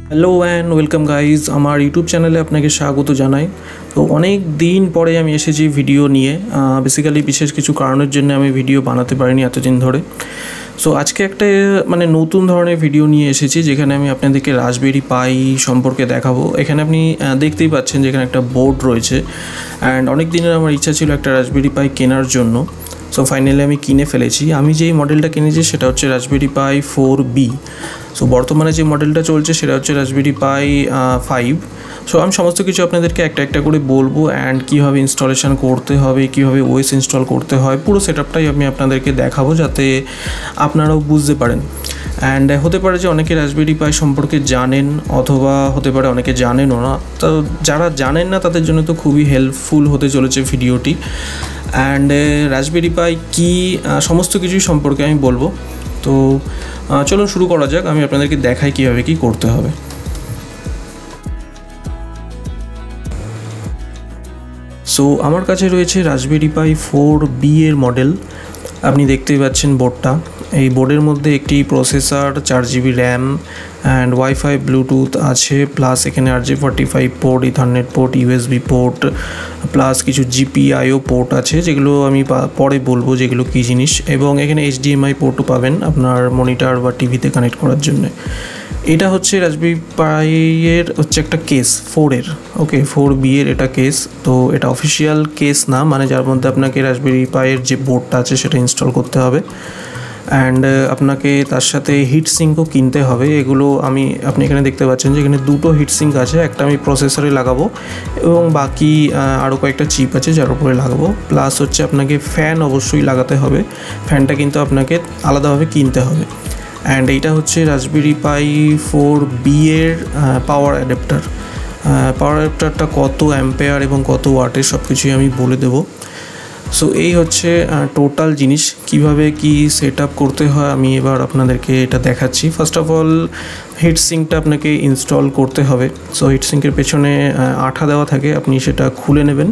Hello and welcome guys, আমার YouTube চ্যানেলে আপনাকে স্বাগত জানাই। তো অনেক দিন পরে আমি এসেছি ভিডিও নিয়ে। বেসিক্যালি বিশেষ কিছু কারণের জন্য আমি ভিডিও বানাতে পারিনি এতদিন ধরে। সো আজকে একটা নতুন ধরনের ভিডিও নিয়ে এসেছি, যেখানে আমি আপনাদেরকে রাসবেরি পাই সম্পর্কে দেখাবো। এখানে আপনি দেখতেই পাচ্ছেন যে এখানে একটা বোর্ড রয়েছে, অ্যান্ড অনেক দিনের আমার ইচ্ছা ছিল একটা রাসবেরি পাই কেনার জন্য। সো ফাইনালি আমি কিনে ফেলেছি। আমি যেই মডেলটা কিনেছি সেটা হচ্ছে রাসবেরি পাই 4B। সো বর্তমানে যে মডেলটা চলছে সেটা হচ্ছে রাসবেরি পাই 5। সো আমি সমস্ত কিছু আপনাদেরকে একটা একটা করে বলবো, অ্যান্ড কীভাবে ইনস্টলেশন করতে হবে, কীভাবে ওএস ইনস্টল করতে হয়, পুরো সেটআপটাই আমি আপনাদেরকে দেখাবো যাতে আপনারাও বুঝতে পারেন। অ্যান্ড হতে পারে যে অনেকে রাসবেরি পাই সম্পর্কে জানেন, অথবা হতে পারে অনেকে জানেনও না। তো যারা জানেন না তাদের জন্য তো খুবই হেল্পফুল হতে চলেছে ভিডিওটি। অ্যান্ড রাসবেরি পাই কী সমস্ত কিছুই সম্পর্কে আমি বলবো। তো চলুন শুরু করা যাক। আমি আপনাদেরকে দেখাই কীভাবে কী করতে হবে। সো আমার কাছে রয়েছে রাসবেরি পাই 4B এর মডেল। আপনি দেখতেই পাচ্ছেন বোর্ডটা। এই বোর্ডের মধ্যে একটি processor, 4GB RAM and wifi Bluetooth আছে, প্লাস এখানে RJ45 port, ethernet port, USB port, plus কিছু GPIO পোর্ট আছে, যেগুলো আমি পরে বলবো যেগুলো কী জিনিস। এবং এখানে HDMI পোর্টও পাবেন আপনার মনিটর বা টিভিতে কানেক্ট করার জন্য। এটা হচ্ছে রাসবেরি পাইয়ের হচ্ছে একটা কেস 4-এর, ওকে 4B এর এটা কেস। তো এটা অফিসিয়াল কেস না, মানে যার মধ্যে আপনাকে রাসবেরি পাইয়ের যে বোর্ডটা আছে সেটা ইনস্টল করতে হবে, অ্যান্ড আপনাকে তার সাথে হিট সিঙ্কও কিনতে হবে। এগুলো আপনি এখানে দেখতে পাচ্ছেন যে এখানে দুটো হিট সিঙ্ক আছে, একটা আমি প্রসেসরে লাগাবো এবং বাকি আরও কয়েকটা চিপ আছে যার উপরে লাগাবো। প্লাস হচ্ছে আপনাকে ফ্যান অবশ্যই লাগাতে হবে, ফ্যানটা কিন্তু আপনাকে আলাদাভাবে কিনতে হবে। অ্যান্ড এইটা হচ্ছে রাসবেরি পাই 4B এর পাওয়ার অ্যাডাপ্টার। পাওয়ার অ্যাডাপ্টারটা কত অ্যাম্পেয়ার এবং কত ওয়াটের সব কিছুই আমি বলে দেবো। সো এই হচ্ছে টোটাল জিনিস। কিভাবে কি সেট আপ করতে হয় আমি এবার আপনাদেরকে এটা দেখাচ্ছি। ফার্স্ট অফ অল হিট সিঙ্কটা আপনাকে ইনস্টল করতে হবে। সো হিট সিঙ্কের পেছনে আঠা দেওয়া থাকে, আপনি সেটা খুলে নেবেন।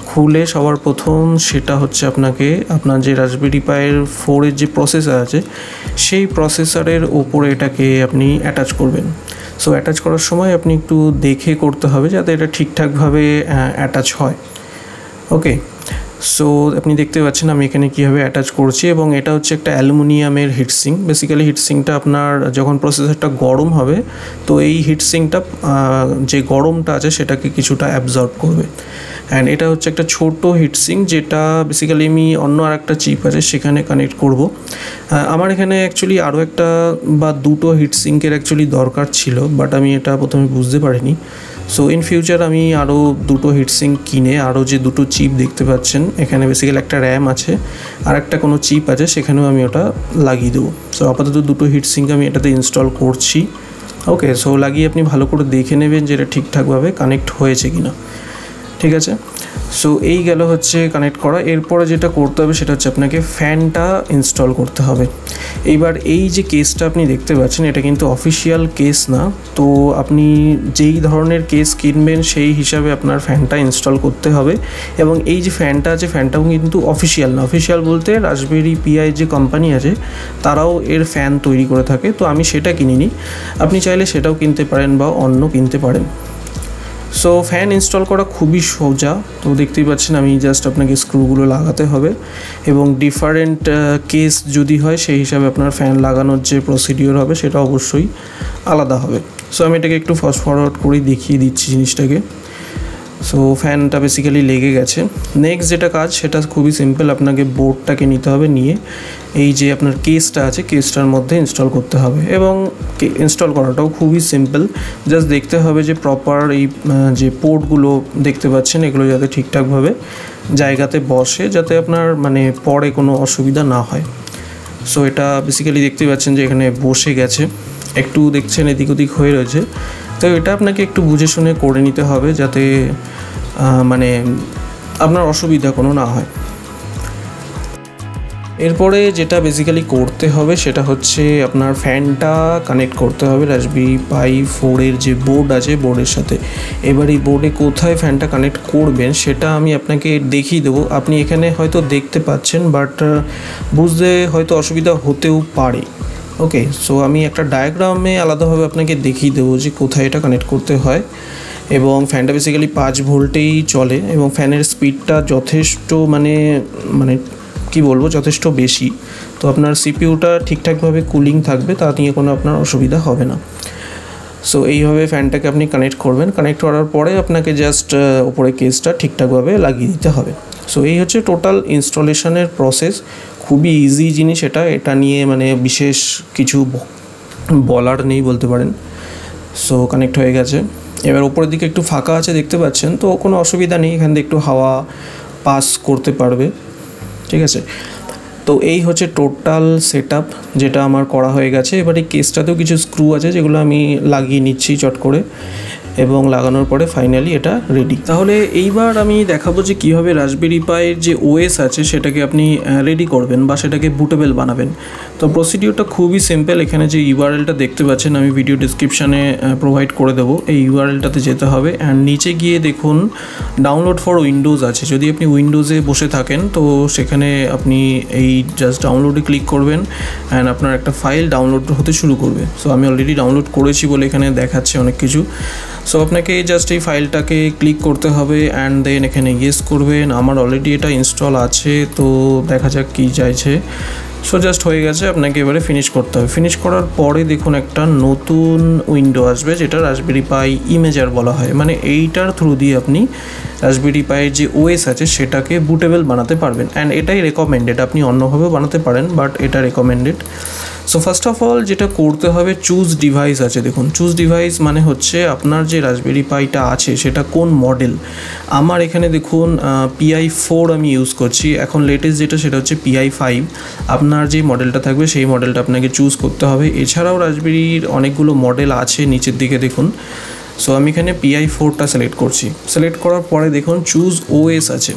খুলে সবার প্রথম সেটা হচ্ছে আপনার যে রাসবেরি পাইয়ের 4-এর যে প্রসেসর আছে সেই প্রসেসরের ওপরে এটাকে আপনি অ্যাটাচ করবেন। সো অ্যাটাচ করার সময় আপনি একটু দেখে করতে হবে যাতে এটা ঠিকঠাকভাবে অ্যাটাচ হয়। ওকে, সো আপনি দেখতে পাচ্ছেন আমি এখানে কীভাবে অ্যাটাচ করছি, এবং এটা হচ্ছে একটা অ্যালুমিনিয়ামের হিটসিঙ্ক। বেসিক্যালি হিটসিঙ্কটা আপনার যখন প্রসেসরটা গরম হবে তো এই হিটসিঙ্কটা যে গরমটা আছে সেটাকে কিছুটা অ্যাবজর্ব করবে। অ্যান্ড এটা হচ্ছে একটা ছোট হিটসিঙ্ক, যেটা বেসিক্যালি আমি অন্য আর একটা চিপ আছে সেখানে কানেক্ট করব। আমার এখানে অ্যাকচুয়ালি আরও একটা বা দুটো হিটসিঙ্কের অ্যাকচুয়ালি দরকার ছিল, বাট আমি এটা প্রথমে বুঝতে পারিনি। সো ইন ফিউচার আমি আরও দুটো হিটসিঙ্ক কিনে আরও যে দুটো চিপ দেখতে পাচ্ছেন এখানে বেসিক্যালি একটা র্যাম আছে আর একটা কোনো চিপ আছে, সেখানেও আমি ওটা লাগিয়ে দেবো। সো আপাতত দুটো হিটসিঙ্ক আমি এটাতে ইনস্টল করছি। ওকে, সো লাগিয়ে আপনি ভালো করে দেখে নেবেন যে এটা ঠিকঠাকভাবে কানেক্ট হয়েছে কি না। ঠিক আছে, সো এই গেল হচ্ছে কানেক্ট করা। এরপরে যেটা করতে হবে সেটা হচ্ছে আপনাকে ফ্যানটা ইনস্টল করতে হবে। এইবার এই যে কেসটা আপনি দেখতে পাচ্ছেন এটা কিন্তু অফিসিয়াল কেস না, তো আপনি যেই ধরনের কেস কিনবেন সেই হিসাবে আপনার ফ্যানটা ইনস্টল করতে হবে। এবং এই যে ফ্যানটা আছে ফ্যানটাও কিন্তু অফিসিয়াল না। অফিসিয়াল বলতে রাসবেরি পাই যে কোম্পানি আছে তারাও এর ফ্যান তৈরি করে থাকে, তো আমি সেটা কিনিনি। আপনি চাইলে সেটাও কিনতে পারেন বা অন্য কিনতে পারেন। সো ফ্যান ইনস্টল করা খুবই সোজা। তো দেখতেই পাচ্ছেন আমি জাস্ট আপনাকে স্ক্রুগুলো লাগাতে হবে, এবং ডিফারেন্ট কেস যদি হয় সেই হিসাবে আপনার ফ্যান লাগানোর যে প্রসিডিওর হবে সেটা অবশ্যই আলাদা হবে। সো আমি এটাকে একটু ফাস্ট ফরওয়ার্ড করে দেখিয়ে দিচ্ছি জিনিসটাকে। সো ফ্যানটা বেসিক্যালি লেগে গেছে। নেক্সট যেটা কাজ সেটা খুবই সিম্পল, আপনাকে বোর্ডটাকে নিতে হবে, নিয়ে এই যে আপনার কেসটা আছে কেসটার মধ্যে ইনস্টল করতে হবে। এবং ইনস্টল করাটাও খুবই সিম্পল, জাস্ট দেখতে হবে যে প্রপার এই যে পোর্টগুলো দেখতে পাচ্ছেন এগুলো যাতে ঠিকঠাকভাবে জায়গাতে বসে, যাতে আপনার পরে কোনো অসুবিধা না হয়। সো এটা বেসিক্যালি দেখতে পাচ্ছেন যে এখানে বসে গেছে, একটু দেখছেন এদিক ওদিক হয়ে রয়েছে। তো এটা আপনাকে একটু বুঝে শুনে করে নিতে হবে যাতে আপনার অসুবিধা কোনো না হয়। এরপরে যেটা বেসিক্যালি করতে হবে সেটা হচ্ছে আপনার ফ্যানটা কানেক্ট করতে হবে রাসবেরি পাই 4-এর যে বোর্ড আছে বোর্ডের সাথে। এবার এই বোর্ডে কোথায় ফ্যানটা কানেক্ট করবেন সেটা আমি আপনাকে দেখিয়ে দেবো। আপনি এখানে হয়তো দেখতে পাচ্ছেন, বাট বুঝতে হয়তো অসুবিধা হতেও পারে। ওকে, সো আমি একটা ডায়াগ্রামে আলাদাভাবে আপনাকে দেখিয়ে দেবো যে কোথায় এটা কানেক্ট করতে হয়। এবং ফ্যানটা বেসিক্যালি 5 ভোল্টেই চলে এবং ফ্যানের স্পিডটা যথেষ্ট মানে মানে কি বলবো, যথেষ্ট বেশি। তো আপনার সিপিইউটা ঠিকঠাকভাবে কুলিং থাকবে, তা নিয়ে কোনো আপনার অসুবিধা হবে না। সো এইভাবে ফ্যানটাকে আপনি কানেক্ট করবেন। কানেক্ট করার পরে আপনাকে জাস্ট উপরে কেসটা ঠিকঠাকভাবে লাগিয়ে দিতে হবে। সো এই হচ্ছে টোটাল ইনস্টলেশনের প্রসেস। খুবই ইজি জিনিস এটা নিয়ে মানে বিশেষ কিছু বলার নেই বলতে পারেন। সো কানেক্ট হয়ে গেছে। এবার উপরের দিকে একটু ফাঁকা আছে দেখতে পাচ্ছেন, তো কোনো অসুবিধা নেই, এখান থেকে একটু হাওয়া পাস করতে পারবে, ঠিক আছে। তো এই হচ্ছে টোটাল সেটআপ যেটা আমার করা হয়ে গেছে। এবার এই কেসটাতেও কিছু স্ক্রু আছে যেগুলো আমি লাগিয়ে নিচ্ছি চট করে, এবং লাগানোর পরে ফাইনালি এটা রেডি। তাহলে এইবার আমি দেখাবো যে কীভাবে রাসবেরি পাইয়ের যে ওএস আছে সেটাকে আপনি রেডি করবেন বা সেটাকে বুটেবল বানাবেন। তো প্রসিডিওরটা খুবই সিম্পল। এখানে যে ইউআরএলটা দেখতে পাচ্ছেন আমি ভিডিও ডিসক্রিপশানে প্রোভাইড করে দেবো, এই ইউআরএলটাতে যেতে হবে অ্যান্ড নিচে গিয়ে দেখুন ডাউনলোড ফর উইন্ডোজ আছে। যদি আপনি উইন্ডোজে বসে থাকেন তো সেখানে আপনি এই জাস্ট ডাউনলোডে ক্লিক করবেন অ্যান্ড আপনার একটা ফাইল ডাউনলোড হতে শুরু করবে। সো আমি অলরেডি ডাউনলোড করেছি বলে এখানে দেখাচ্ছে অনেক কিছু। সো আপনাকে জাস্ট এই ফাইলটাকে ক্লিক করতে হবে অ্যান্ড দেন এখানে ইয়েস করবেন। আমার অলরেডি এটা ইনস্টল আছে, তো দেখা যাক কী চাইছে। সো জাস্ট হয়ে গেছে, আপনাকে এবারে ফিনিশ করতে হবে। ফিনিশ করার পরে দেখুন একটা নতুন উইন্ডো আসবে যেটা রাসবেরি পাই ইমেজার বলা হয়। মানে এইটার থ্রু দিয়ে আপনি রাসবেরি পাইয়ের যে ওএস আছে সেটাকে বুটেবল বানাতে পারবেন অ্যান্ড এটাই রেকমেন্ডেড। আপনি অন্যভাবেও বানাতে পারেন বাট এটা recommended. So first of all যেটা করতে হবে, চুজ ডিভাইস আছে দেখুন। চুজ ডিভাইস মানে হচ্ছে আপনার যে রাসবেরি পাইটা আছে সেটা কোন মডেল। আমার এখানে দেখুন PI4 আমি ইউজ করছি, এখন লেটেস্ট যেটা সেটা হচ্ছে PI5। আপনার যে মডেলটা থাকবে সেই মডেলটা আপনাকে চুজ করতে হবে। এছাড়াও রাসবেরির অনেকগুলো মডেল আছে, নিচের দিকে দেখুন। সো আমি এখানে PI4টা সিলেক্ট করছি। সিলেক্ট করার পরে দেখুন চুজ ওএস আছে।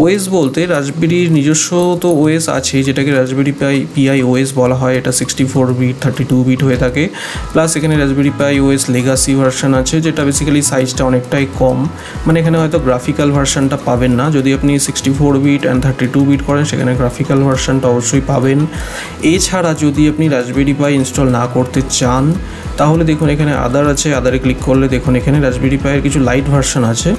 ওএস বলতে রাসবেরির নিজস্ব তো ওএস আছে যেটাকে রাসবেরি পাই PI OS বলা হয়। এটা 64 বিট 32 বিট হয়ে থাকে। প্লাস এখানে রাসবেরি পাই OS লেগাসি ভার্সন আছে যেটা বেসিক্যালি সাইজটা অনেকটাই কম, মানে এখানে হয়তো গ্রাফিক্যাল ভার্সনটা পাবেন না। যদি আপনি 64 বিট অ্যান্ড 32 বিট করেন সেখানে গ্রাফিক্যাল ভার্সনটা অবশ্যই পাবেন। এছাড়া যদি আপনি রাসবেরি পাই ইনস্টল না করতে চান তাহলে দেখুন এখানে আদার আছে। আদারে ক্লিক করলে দেখুন এখানে রাসবেরি পাইয়ের কিছু লাইট ভার্সন আছে।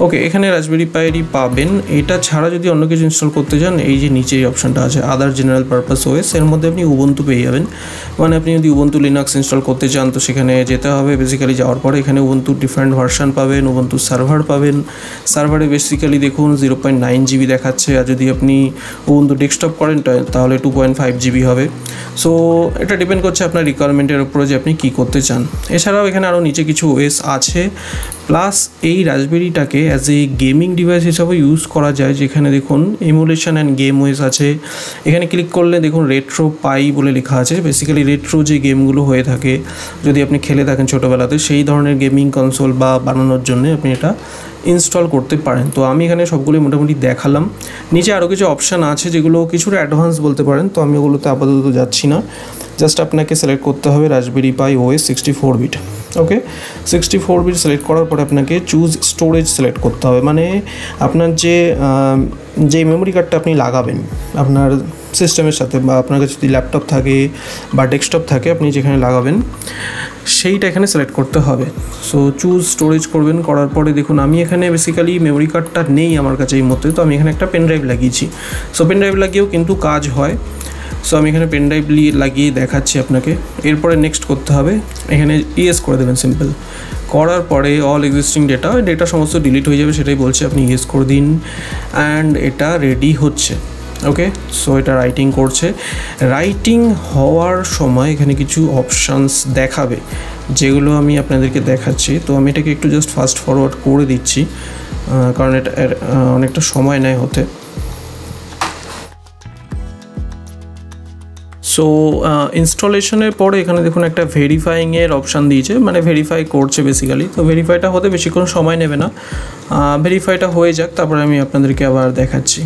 ওকে, এখানে রাসবেরি পাইয়েরই পাবেন। এটা ছাড়া যদি অন্য কিছু ইনস্টল করতে চান এই যে নিচে এই অপশানটা আছে আদার জেনারেল পারপাস ওএস, এর মধ্যে আপনি উবুন্টু পেয়ে যাবেন। মানে আপনি যদি উবুন্টু লিনাক্স ইনস্টল করতে চান তো সেখানে যেতে হবে। বেসিক্যালি যাওয়ার পরে এখানে উবুন্টুর ডিফারেন্ট ভার্সন পাবেন, উবুন্টু সার্ভার পাবেন। সার্ভারে বেসিক্যালি দেখুন 0.9 GB দেখাচ্ছে, আর যদি আপনি উবুন্টু ডেস্কটপ করেন তাহলে 2.5 GB হবে। সো এটা ডিপেন্ড করছে আপনার রিকোয়ারমেন্টের উপরে যে আপনি কী করতে চান। এছাড়াও এখানে আরও নিচে কিছু ওএস আছে। প্লাস এই রাসবেরিটাকে অ্যাজ এ গেমিং ডিভাইস হিসাবে ইউজ করা যায়, যেখানে দেখুন এমুলেশন অ্যান্ড গেম ওএস আছে। এখানে ক্লিক করলে দেখুন রেট্রো পাই বলে লেখা আছে। বেসিক্যালি রেট্রো যে গেমগুলো হয়ে থাকে যদি আপনি খেলে থাকেন ছোটোবেলাতে সেই ধরনের গেমিং কনসোল বা বানানোর জন্য আপনি এটা ইনস্টল করতে পারেন। তো আমি এখানে সবগুলো মোটামুটি দেখালাম। নিচে আরও কিছু অপশান আছে যেগুলো কিছুটা অ্যাডভান্স বলতে পারেন, তো আমি ওগুলোতে আপাতত যাচ্ছি না। জাস্ট আপনাকে সিলেক্ট করতে হবে রাসবেরি পাই OS 64 বিট। ওকে, 64 বিট সিলেক্ট করার পরে আপনাকে চুজ স্টোরেজ সিলেক্ট করতে হবে। মানে আপনার যে মেমোরি কার্ডটা আপনি লাগাবেন আপনার সিস্টেমের সাথে, বা আপনার কাছে যদি ল্যাপটপ থাকে বা ডেস্কটপ থাকে আপনি যেখানে লাগাবেন সেইটা এখানে সিলেক্ট করতে হবে। সো চুজ স্টোরেজ করবেন। করার পরে দেখুন আমি এখানে বেসিক্যালি মেমোরি কার্ডটা নেই আমার কাছে এই মুহূর্তে, তো আমি এখানে একটা পেন ড্রাইভ লাগিয়েছি। সো পেন ড্রাইভ লাগিয়েও কিন্তু কাজ হয়। সো আমি এখানে পেন ড্রাইভ লাগিয়ে দেখাচ্ছি আপনাকে। এরপরে নেক্সট করতে হবে, এখানে ইয়েস করে দেবেন সিম্পল। করার পরে অল এক্সিস্টিং ডেটা সমস্ত ডিলিট হয়ে যাবে, সেটাই বলছে, আপনি ইয়েস করে দিন অ্যান্ড এটা রেডি হচ্ছে। ওকে, সো এটা রাইটিং করছে। রাইটিং হওয়ার সময় এখানে কিছু অপশানস দেখাবে যেগুলো আমি আপনাদেরকে দেখাচ্ছি। তো আমি এটাকে একটু জাস্ট ফাস্ট ফরওয়ার্ড করে দিচ্ছি কারণ এটা অনেকটা সময় নেয় হতে। সো ইনস্টলেশনের পরে এখানে দেখুন একটা ভেরিফাইংয়ের অপশান দিয়েছে, মানে ভেরিফাই করছে বেসিক্যালি। তো ভেরিফাইটা হতে বেশিক্ষণ সময় নেবে না, ভেরিফাইটা হয়ে যাক তারপরে আমি আপনাদেরকে আবার দেখাচ্ছি।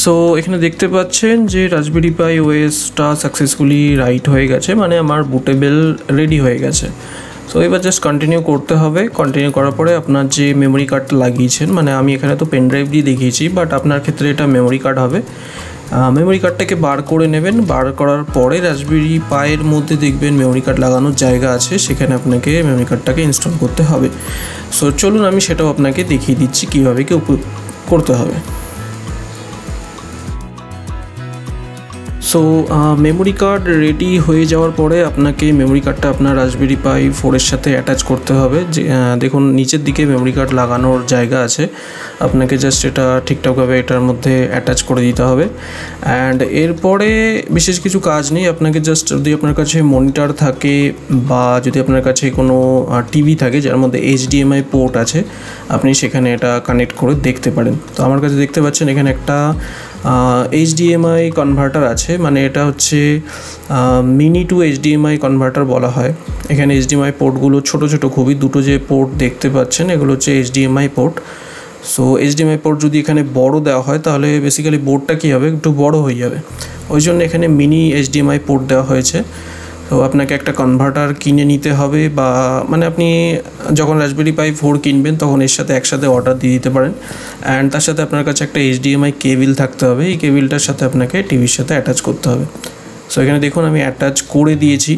সো এখানে দেখতে পাচ্ছেন যে রাসবেরি পাই ওএসটা সাকসেসফুলি রাইট হয়ে গেছে, মানে আমার বুটেবল রেডি হয়ে গেছে। সো এবার জাস্ট কন্টিনিউ করতে হবে। কন্টিনিউ করার পরে আপনার যে মেমোরি কার্ডটা লাগিয়েছেন, মানে আমি এখানে তো পেন ড্রাইভ দিয়ে দেখিয়েছি বাট আপনার ক্ষেত্রে এটা মেমোরি কার্ড হবে। মেমোরি কার্ডটাকে বার করে নেবেন। বার করার পরে রাসবেরি পাইয়ের মধ্যে দেখবেন মেমোরি কার্ড লাগানোর জায়গা আছে, সেখানে আপনাকে মেমোরি কার্ডটাকে ইনস্টল করতে হবে। সো চলুন আমি সেটাও আপনাকে দেখিয়ে দিচ্ছি কীভাবে কি করতে হবে। সো মেমোরি কার্ড রেডি হয়ে যাওয়ার পরে আপনাকে মেমোরি কার্ডটা আপনার রাসবেরি পাই 4-এর সাথে অ্যাটাচ করতে হবে। যে দেখুন নিচের দিকে মেমোরি কার্ড লাগানোর জায়গা আছে, আপনাকে জাস্ট এটা ঠিকঠাকভাবে এটার মধ্যে অ্যাটাচ করে দিতে হবে। অ্যান্ড এরপরে বিশেষ কিছু কাজ নেই, আপনাকে জাস্ট যদি আপনার কাছে মনিটর থাকে বা যদি আপনার কাছে কোনো টিভি থাকে যার মধ্যে HDMI পোর্ট আছে, আপনি সেখানে এটা কানেক্ট করে দেখতে পারেন। তো আমার কাছে দেখতে পাচ্ছেন এখানে একটা HDMI কনভার্টার আছে, মানে এটা হচ্ছে মিনি টু HDMI কনভার্টার বলা হয়। এখানে HDMI পোর্টগুলো ছোট ছোট খুবই, দুটো যে পোর্ট দেখতে পাচ্ছেন এগুলো হচ্ছে HDMI port. So HDMI port যদি এখানে বড় দেওয়া হয় তাহলে বেসিক্যালি বোর্ডটা কী হবে, একটু বড় হয়ে যাবে, ওই জন্য এখানে মিনি HDMI পোর্ট দেওয়া হয়েছে। তো আপনাকে একটা কনভার্টার কিনে নিতে হবে, বা মানে আপনি যখন রাসবেরি পাই 4 কিনবেন তখন এর সাথে একসাথে অর্ডার দিয়ে দিতে পারেন। অ্যান্ড তার সাথে আপনার কাছে একটা HDMI কেবিল থাকতে হবে, এই কেবিলটার সাথে আপনাকে টিভির সাথে অ্যাটাচ করতে হবে। সো এখানে দেখুন আমি অ্যাটাচ করে দিয়েছি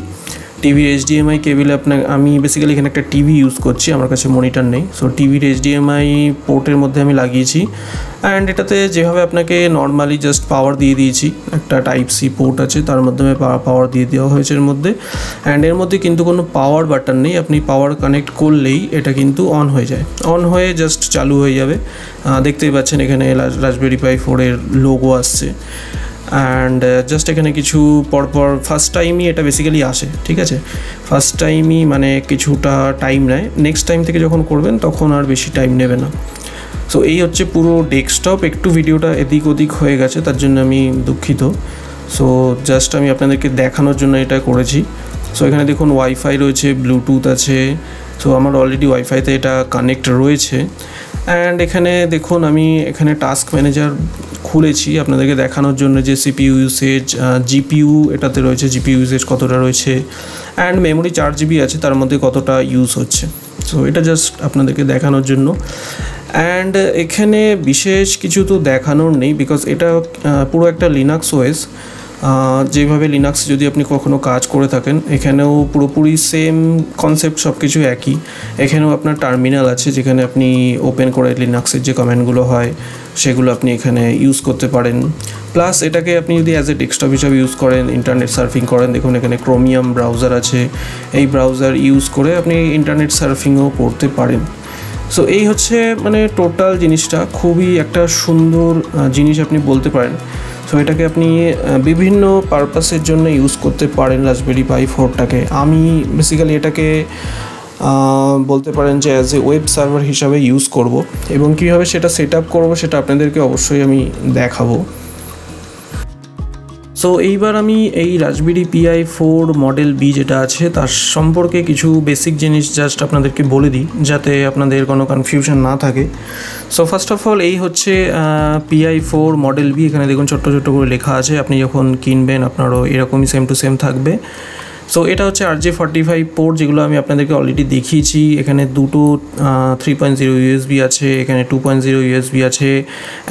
টিভির HDMI কেবিলে। আমি বেসিক্যালি এখানে একটা টিভি ইউজ করছি, আমার কাছে মনিটর নেই। সো টিভির HDMI পোর্টের মধ্যে আমি লাগিয়েছি, অ্যান্ড এটাতে যেভাবে আপনাকে নর্মালি জাস্ট পাওয়ার দিয়ে দিয়েছি, একটা Type-C পোর্ট আছে তার মাধ্যমে পাওয়ার দিয়ে দেওয়া হয়েছে এর মধ্যে। অ্যান্ড এর মধ্যে কিন্তু কোনো পাওয়ার বাটন নেই, আপনি পাওয়ার কানেক্ট করলেই এটা কিন্তু অন হয়ে যায়, অন হয়ে জাস্ট চালু হয়ে যাবে। দেখতেই পাচ্ছেন এখানে রাসবেরি পাই 4-এর লোগো আসছে। অ্যান্ড জাস্ট এখানে কিছু পরপর ফার্স্ট টাইমই এটা বেসিক্যালি আসে, ঠিক আছে, ফার্স্ট টাইমই মানে কিছুটা টাইম নেয়, নেক্সট টাইম থেকে যখন করবেন তখন আর বেশি টাইম নেবে না। সো এই হচ্ছে পুরো ডেস্কটপ। একটু ভিডিওটা এদিক ওদিক হয়ে গেছে, তার জন্য আমি দুঃখিত। সো জাস্ট আমি আপনাদেরকে দেখানোর জন্য এটা করেছি। সো এখানে দেখুন ওয়াইফাই রয়েছে, ব্লুটুথ আছে। সো আমার অলরেডি ওয়াইফাইতে এটা কানেক্ট রয়েছে। অ্যান্ড এখানে দেখুন আমি এখানে টাস্ক ম্যানেজার খুলেছি আপনাদেরকে দেখানোর জন্য যে CPU ইউসেজ, GPU এটাতে রয়েছে, GPU ইউসেজ কতটা রয়েছে, অ্যান্ড মেমোরি 4 GB আছে তার মধ্যে কতটা ইউজ হচ্ছে। সো এটা জাস্ট আপনাদেরকে দেখানোর জন্য। অ্যান্ড এখানে বিশেষ কিছু তো দেখানোর নেই, বিকজ এটা পুরো একটা লিনাক্স OS। যেভাবে লিনাক্স যদি আপনি কখনো কাজ করে থাকেন, এখানেও পুরোপুরি সেম কনসেপ্ট, সব কিছু একই। এখানেও আপনার টার্মিনাল আছে যেখানে আপনি ওপেন করে লিনাক্সের যে কমান্ডগুলো হয় সেগুলো আপনি এখানে ইউজ করতে পারেন। প্লাস এটাকে আপনি যদি অ্যাজ এ ডেস্কটপ হিসাবে ইউজ করেন, ইন্টারনেট সার্ফিং করেন, দেখুন এখানে ক্রোমিয়াম ব্রাউজার আছে, এই ব্রাউজার ইউজ করে আপনি ইন্টারনেট সার্ফিংও করতে পারেন। সো এই হচ্ছে মানে টোটাল জিনিসটা, খুবই একটা সুন্দর জিনিস আপনি বলতে পারেন। সো এটাকে আপনি বিভিন্ন পারপাসের জন্য ইউজ করতে পারেন রাসবেরি পাই 4টাকে। আমি বেসিক্যালি এটাকে বলতে পারেন যে অ্যাজ এ ওয়েব সার্ভার হিসাবে ইউজ করব, এবং কীভাবে সেটা সেট আপ করবো সেটা আপনাদেরকে অবশ্যই আমি দেখাবো। সো এইবার আমি এই রাসবেরি পাই 4 মডেল বি যেটা আছে তার সম্পর্কে কিছু বেসিক জিনিস জাস্ট আপনাদেরকে বলে দিই, যাতে আপনাদের কোনো কনফিউশন না থাকে। সো ফার্স্ট অফ অল এই হচ্ছে পাই 4 মডেল বি। এখানে দেখুন ছোট্ট ছোট্ট করে লেখা আছে, আপনি যখন কিনবেন আপনারও এরকমই সেম টু সেম থাকবে। সো এটা হচ্ছে RJ45 পোর্ট, যেগুলো আমি আপনাদেরকে অলরেডি দেখিয়েছি। এখানে দুটো 3.0 USB আছে, এখানে 2.0 USB আছে,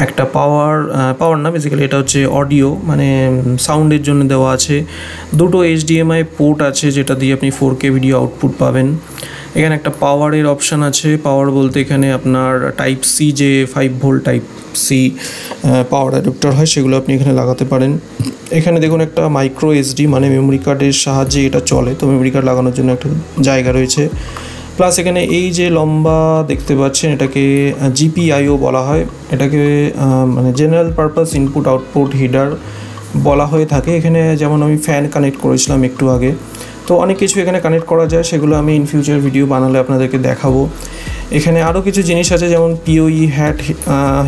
একটা পাওয়ার না বেসিক্যালি এটা হচ্ছে অডিও, মানে সাউন্ডের জন্য দেওয়া আছে। দুটো HDMI পোর্ট আছে যেটা দিয়ে আপনি 4K ভিডিও আউটপুট পাবেন। এখানে একটা পাওয়ারের অপশান আছে, পাওয়ার বলতে এখানে আপনার Type-C যে 5 ভোল্ট Type-C পাওয়ার অ্যাডাপ্টার হয় সেগুলো আপনি এখানে লাগাতে পারেন। এখানে দেখুন একটা মাইক্রো SD মানে মেমোরি কার্ডের সাহায্যে এটা চলে, তো মেমোরি কার্ড লাগানোর জন্য একটা জায়গা রয়েছে। প্লাস এখানে এই যে লম্বা দেখতে পাচ্ছেন এটাকে GPIO বলা হয়, এটাকে মানে general purpose input output header বলা হয়ে থাকে। এখানে যেমন আমি ফ্যান কানেক্ট করেছিলাম একটু আগে, তো অনেক কিছু এখানে কানেক্ট করা যায়, সেগুলো আমি ইন ফিউচার ভিডিও বানালে আপনাদেরকে দেখাবো। এখানে আরও কিছু জিনিস আছে, যেমন PoE হ্যাট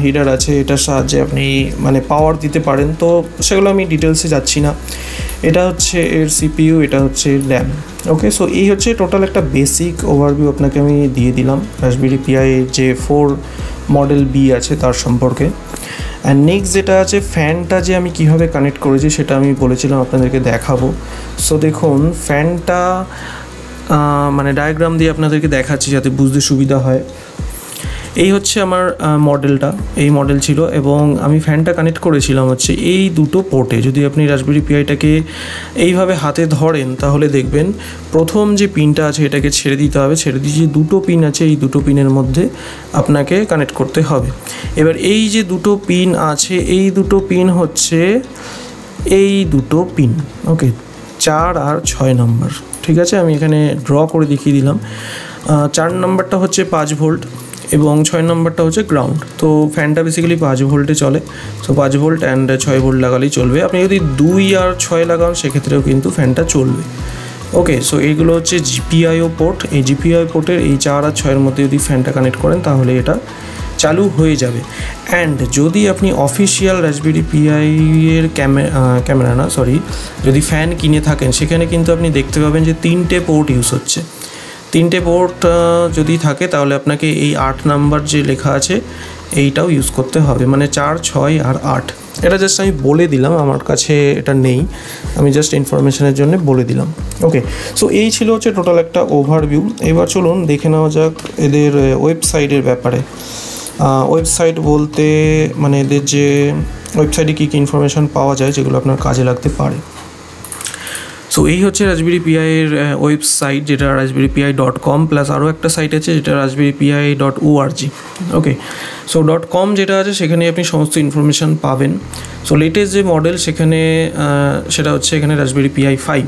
হিডার আছে, এটার সাহায্যে আপনি মানে পাওয়ার দিতে পারেন, তো সেগুলো আমি ডিটেলসে যাচ্ছি না। এটা হচ্ছে এর CPU, এটা হচ্ছে র্যাম। ওকে, সো এই হচ্ছে টোটাল একটা বেসিক ওভারভিউ আপনাকে আমি দিয়ে দিলাম রাসবেরি পাই যে 4 মডেল বি আছে তার সম্পর্কে। অ্যান্ড নেক্সট যেটা আছে ফ্যানটা যে আমি কীভাবে কানেক্ট করেছি সেটা আমি বলেছিলাম আপনাদেরকে দেখাবো। সো দেখুন ফ্যানটা মানে ডায়াগ্রাম দিয়ে আপনাদেরকে দেখাচ্ছি যাতে বুঝতে সুবিধা হয়। এই হচ্ছে আমার মডেলটা, এই মডেল ছিল এবং আমি ফ্যানটা কানেক্ট করেছিলাম হচ্ছে এই দুটো পোর্টে। যদি আপনি রাসবেরি পিআইটাকে এইভাবে হাতে ধরেন তাহলে দেখবেন প্রথম যে পিনটা আছে এটাকে ছেড়ে দিতে হবে, ছেড়ে দিয়ে যে দুটো পিন আছে এই দুটো পিনের মধ্যে আপনাকে কানেক্ট করতে হবে। এবার এই যে দুটো পিন আছে এই দুটো পিন হচ্ছে এই দুটো পিন, ওকে, 4 আর 6 নম্বর, ঠিক আছে। আমি এখানে ড্র করে দেখিয়ে দিলাম। 4 নম্বরটা হচ্ছে 5 ভোল্ট এবং 6 নম্বরটা হচ্ছে গ্রাউন্ড। তো ফ্যানটা বেসিক্যালি 5 ভোল্টে চলে, সো 5 ভোল্ট অ্যান্ড 6 ভোল্ট লাগালেই চলবে। আপনি যদি 2 আর 6 লাগান সেক্ষেত্রেও কিন্তু ফ্যানটা চলবে, ওকে। সো এইগুলো হচ্ছে জিপিআইও পোর্ট। এই জিপিআই পোর্টের এই 4 আর 6-এর মধ্যে যদি ফ্যানটা কানেক্ট করেন তাহলে এটা চালু হয়ে যাবে। অ্যান্ড যদি আপনি অফিসিয়াল রাসবেরি পিআইয়ের ক্যামেরা না সরি যদি ফ্যান কিনে থাকেন সেখানে কিন্তু আপনি দেখতে পাবেন যে 3টে পোর্ট ইউজ হচ্ছে। 3টে পোর্ট যদি থাকে তাহলে আপনাকে এই 8 নাম্বার যে লেখা আছে এইটাও ইউজ করতে হবে, মানে 4, 6 আর 8। এটা জাস্ট আমি বলে দিলাম, আমার কাছে এটা নেই, আমি জাস্ট ইনফরমেশনের জন্য বলে দিলাম, ওকে। সো এই ছিল হচ্ছে টোটাল একটা ওভারভিউ। এবার চলুন দেখে নেওয়া যাক এদের ওয়েবসাইটের ব্যাপারে। ওয়েবসাইট বলতে মানে এদের যে ওয়েবসাইটে কী কী ইনফরমেশান পাওয়া যায় যেগুলো আপনার কাজে লাগতে পারে। সো এই হচ্ছে রাসবেরি পিআইয়ের ওয়েবসাইট, যেটা raspberrypi.com প্লাস আরও একটা সাইট আছে যেটা raspberrypi.org, ওকে। সো .com যেটা আছে সেখানে আপনি সমস্ত ইনফরমেশান পাবেন। সো লেটেস্ট যে মডেল সেখানে সেটা হচ্ছে এখানে রাসবেরি পিআই 5।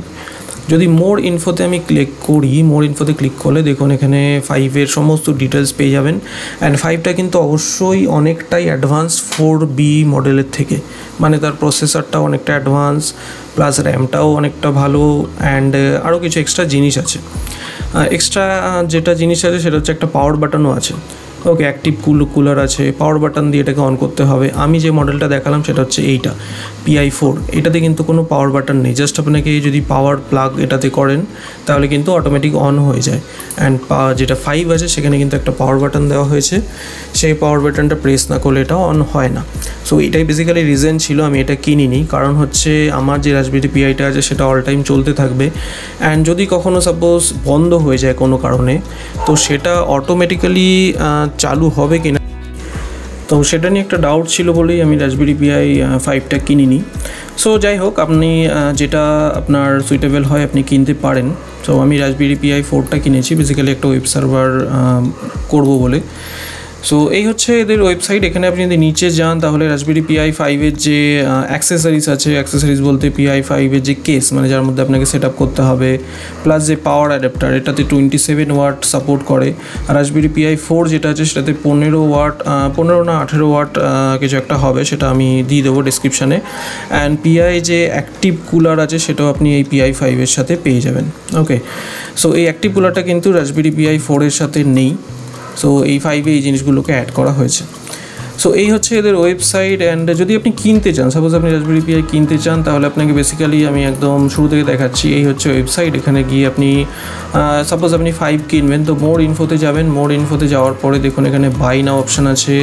যদি মোর ইনফোতে আমি ক্লিক করি, মোর ইনফোতে ক্লিক করলে দেখুন এখানে 5-এর সমস্ত ডিটেলস পেয়ে যাবেন। অ্যান্ড 5টা কিন্তু অবশ্যই অনেকটাই অ্যাডভান্স 4B মডেলের থেকে, মানে তার প্রসেসরটা অনেকটা অ্যাডভান্স প্লাস র্যামটাও অনেকটা ভালো অ্যান্ড আরও কিছু এক্সট্রা জিনিস আছে। এক্সট্রা যেটা জিনিস আছে সেটা হচ্ছে একটা পাওয়ার বাটনও আছে, ওকে। অ্যাক্টিভ কুলার আছে, পাওয়ার বাটন দিয়ে এটাকে অন করতে হবে। আমি যে মডেলটা দেখালাম সেটা হচ্ছে এইটা PI4, এটাতে কিন্তু কোনো পাওয়ার বাটন নেই, জাস্ট আপনাকে যদি পাওয়ার প্লাগ এটাতে করেন তাহলে কিন্তু অটোমেটিক অন হয়ে যায়। অ্যান্ড যেটা 5 আছে সেখানে কিন্তু একটা পাওয়ার বাটন দেওয়া হয়েছে, সেই পাওয়ার বাটনটা প্রেস না করলে এটা অন হয় না। সো এটাই বেসিক্যালি রিজন ছিল আমি এটা কিনিনি, কারণ হচ্ছে আমার যে রাসবেরি পিআইটা আছে সেটা অল টাইম চলতে থাকবে। অ্যান্ড যদি কখনও সাপোজ বন্ধ হয়ে যায় কোনো কারণে তো সেটা অটোমেটিক্যালি চালু হবে কিনা, তো সেটা নিয়ে একটা ডাউট ছিল বলেই আমি রাসবেরি পিআই 5টা কিনিনি। সো যাই হোক, আপনি যেটা আপনার সুইটেবল হয় আপনি কিনতে পারেন। সো আমি রাসবেরি পিআই 4টা কিনেছি বেসিক্যালি একটা ওয়েব সার্ভার করবো বলে। সো এই হচ্ছে এদের ওয়েবসাইট। এখানে আপনি যদি নিচে যান তাহলে রাসবেরি পিআই 5-এর যে অ্যাক্সেসরিজ আছে, অ্যাক্সেসরিজ বলতে পিআই 5-এর যে কেস মানে যার মধ্যে আপনাকে সেট আপ করতে হবে, প্লাস যে পাওয়ার অ্যাডাপ্টার এটাতে 27 ওয়াট সাপোর্ট করে। আর রাসবেরি পিআই 4 যেটা আছে সেটাতে 15 না 18 ওয়াট কিছু একটা হবে, সেটা আমি দিয়ে দেবো ডিসক্রিপশানে। অ্যান্ড পিআই যে অ্যাক্টিভ কুলার আছে সেটাও আপনি এই পিআই 5-এর সাথে পেয়ে যাবেন, ওকে। সো এই অ্যাক্টিভ কুলারটা কিন্তু রাসবেরি পিআই 4-এর সাথে নেই, সো এই 5-এ এই জিনিসগুলোকে অ্যাড করা হয়েছে। সো এই হচ্ছে এদের ওয়েবসাইট। অ্যান্ড যদি আপনি কিনতে চান, সাপোজ আপনি রাসবেরি পিআই কিনতে চান তাহলে আপনাকে বেসিক্যালি আমি একদম শুরু থেকে দেখাচ্ছি। এই হচ্ছে ওয়েবসাইট, এখানে গিয়ে আপনি সাপোজ আপনি 5 কিনবেন তো মোর ইনফোতে যাবেন। মোর ইনফোতে যাওয়ার পরে দেখুন এখানে বাই নাও অপশান আছে।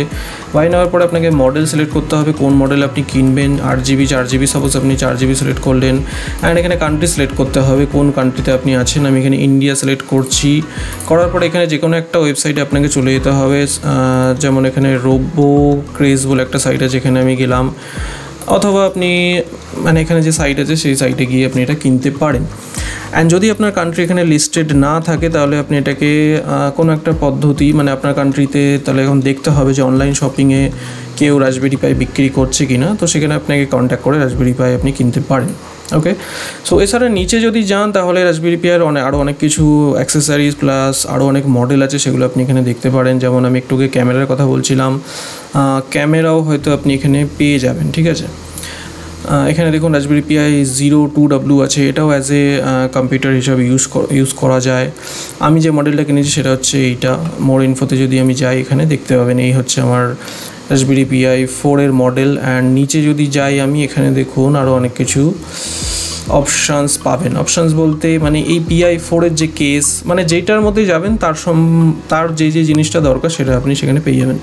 বাই নেওয়ার পরে আপনাকে মডেল সিলেক্ট করতে হবে, কোন মডেল আপনি কিনবেন। 8GB 4GB সাপোজ আপনি 4GB সিলেক্ট করলেন। অ্যান্ড এখানে কান্ট্রি সিলেক্ট করতে হবে, কোন কান্ট্রিতে আপনি আছেন। আমি এখানে ইন্ডিয়া সিলেক্ট করছি। করার পরে এখানে যে কোনো একটা ওয়েবসাইটে আপনাকে চলে যেতে হবে, যেমন এখানে রোবো ক্রেজ বলে একটা সাইট আছে, এখানে আমি গেলাম। অথবা আপনি মানে এখানে যে সাইট আছে সেই সাইটে গিয়ে আপনি এটা কিনতে পারেন। অ্যান্ড যদি আপনার কান্ট্রি এখানে লিস্টেড না থাকে তাহলে আপনি এটাকে কোনো একটা পদ্ধতি মানে আপনার কান্ট্রিতে তাহলে এখন দেখতে হবে যে অনলাইন শপিংয়ে কেউ রাসবেরি পাই বিক্রি করছে কি না, তো সেখানে আপনাকে কন্ট্যাক্ট করে রাসবেরি পাই আপনি কিনতে পারেন, ওকে। সো এছাড়া নিচে যদি যান তাহলে রাসবেরি পাইয়ের আরও অনেক কিছু অ্যাক্সেসরিজ প্লাস আরও অনেক মডেল আছে, সেগুলো আপনি এখানে দেখতে পারেন। যেমন আমি একটুকে ক্যামেরার কথা বলছিলাম, ক্যামেরাও হয়তো আপনি এখানে পেয়ে যাবেন, ঠিক আছে। এখানে দেখুন রাসবেরি পিআই 02W আছে, এটাও অ্যাজ এ কম্পিউটার হিসাবে ইউজ করা যায়। আমি যে মডেলটা কিনেছি সেটা হচ্ছে এইটা। মোর ইনফোতে যদি আমি যাই এখানে দেখতে পাবেন এই হচ্ছে আমার রাসবেরি পিআই 4-এর মডেল। অ্যান্ড নিচে যদি যাই আমি এখানে দেখুন আরও অনেক কিছু অপশানস পাবেন। অপশানস বলতে মানে এই পিআই 4-এর যে কেস মানে যেটার মধ্যে যাবেন তার যে জিনিসটা দরকার সেটা আপনি সেখানে পেয়ে যাবেন।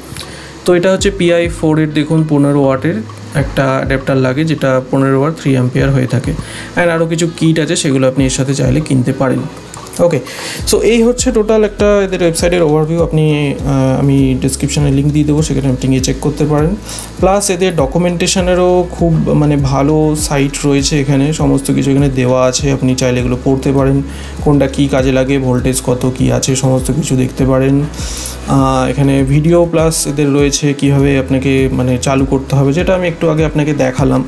তো এটা হচ্ছে পিআই 4-এর দেখুন 15 ওয়াটের একটা অ্যাডাপ্টার লাগে, যেটা 15 ওয়াট 3 অ্যাম্পিয়ার হয়ে থাকে। অ্যান্ড আরও কিছু কিট আছে সেগুলো আপনি এর সাথে চাইলে কিনতে পারেন, ওকে, সো এই হচ্ছে টোটাল একটা এদের ওয়েবসাইটের ওভারভিউ। আমি ডিসক্রিপশানে লিঙ্ক দিয়ে দেবো, সেখানে আপনি গিয়ে চেক করতে পারেন। প্লাস এদের ডকুমেন্টেশনেরও খুব মানে ভালো সাইট রয়েছে, এখানে সমস্ত কিছু এখানে দেওয়া আছে, আপনি চাইলে এগুলো পড়তে পারেন, কোনটা কী কাজে লাগে, ভোল্টেজ কত কী আছে সমস্ত কিছু দেখতে পারেন। এখানে ভিডিও প্লাস এদের রয়েছে কীভাবে আপনাকে মানে চালু করতে হবে, যেটা আমি একটু আগে আপনাকে দেখালাম।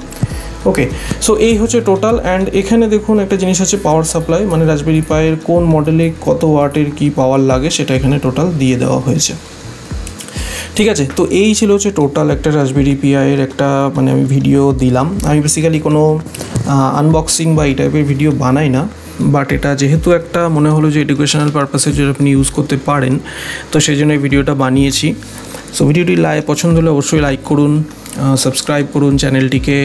ওকে, সো এই হচ্ছে টোটাল। অ্যান্ড এখানে দেখুন একটা জিনিস আছে পাওয়ার সাপ্লাই, মানে রাসবেরি পাইয়ের কোন মডেলে কত ওয়াটের কী পাওয়ার লাগে সেটা এখানে টোটাল দিয়ে দেওয়া হয়েছে। ঠিক আছে, তো এই ছিল হচ্ছে টোটাল একটা রাসবেরি পিআইয়ের একটা মানে আমি ভিডিও দিলাম। আমি বেসিক্যালি কোনো আনবক্সিং বা এই টাইপের ভিডিও বানাই না, বাট এটা যেহেতু একটা মনে হলো যে এডুকেশনাল পারপাসে যেটা আপনি ইউজ করতে পারেন, তো সেই জন্য এই ভিডিওটা বানিয়েছি। সো ভিডিওটি পছন্দ হলে অবশ্যই লাইক করুন, সাবস্ক্রাইব করুন চ্যানেলটিকে।